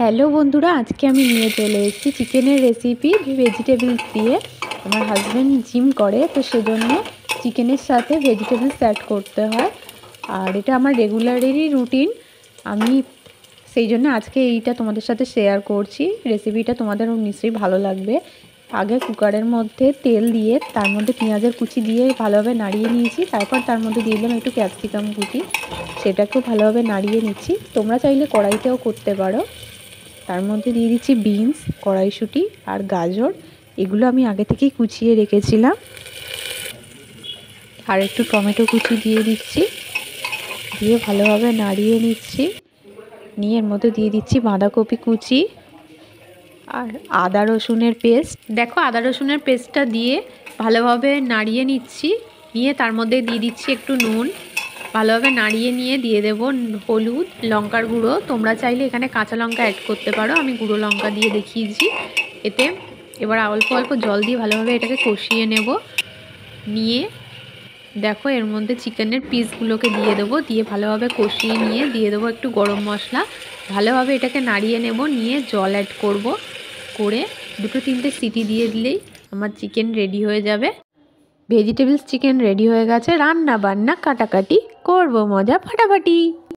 Hello বন্ধুরা, আজকে আমি নিয়ে চলে এসেছি চিকেনের রেসিপি ভেজিটেবলস দিয়ে। আমার হাজব্যান্ড জিম করে, তো সেজন্য চিকেনের সাথে ভেজিটেবলস অ্যাড করতে হয়। আর এটা আমার রেগুলারেরই রুটিন। আমি সেই জন্য আজকে এইটা তোমাদের সাথে শেয়ার করছি। রেসিপিটা তোমাদেরও নিশ্চয়ই ভালো লাগবে। আগে কুকারের মধ্যে তেল দিয়ে তার মধ্যে পেঁয়াজের কুচি দিয়ে ভালোভাবে নাড়িয়ে নিয়েছি। তারপর তার মধ্যে দিয়ে দিলাম একটু ক্যাপসিকাম কুচি, সেটাকেও ভালোভাবে নাড়িয়ে নিচ্ছি। তোমরা চাইলে কড়াইতেও করতে পারো। তার মধ্যে দিয়ে দিচ্ছি বিনস, কড়াইশুঁটি আর গাজর। এগুলো আমি আগে থেকেই কুচিয়ে রেখেছিলাম। আর একটু টমেটো কুচি দিয়ে দিচ্ছি, দিয়ে ভালোভাবে নাড়িয়ে নিচ্ছি। নিয়ে এর মধ্যে দিয়ে দিচ্ছি বাঁধাকপি কুচি আর আদা রসুনের পেস্ট। দেখো, আদা রসুনের পেস্টটা দিয়ে ভালোভাবে নাড়িয়ে নিচ্ছি। নিয়ে তার মধ্যে দিয়ে দিচ্ছি একটু নুন। ভালোভাবে নাড়িয়ে নিয়ে দিয়ে দেব হলুদ, লঙ্কার গুঁড়ো। তোমরা চাইলে এখানে কাঁচা লঙ্কা অ্যাড করতে পারো, আমি গুঁড়ো লঙ্কা দিয়ে দেখিয়েছি এতে। এবার অল্প অল্প জল দিয়ে ভালোভাবে এটাকে কষিয়ে নেব। নিয়ে দেখো, এর মধ্যে চিকেনের পিসগুলোকে দিয়ে দেবো। দিয়ে ভালোভাবে কষিয়ে নিয়ে দিয়ে দেবো একটু গরম মশলা। ভালোভাবে এটাকে নাড়িয়ে নেব। নিয়ে জল অ্যাড করব, করে 2-3টে সিটি দিয়ে দিলেই আমার চিকেন রেডি হয়ে যাবে। ভেজিটেবলস চিকেন রেডি হয়ে গেছে। রান্না বান্না কাটাকাটি করব, মজা ফাটাফাটি।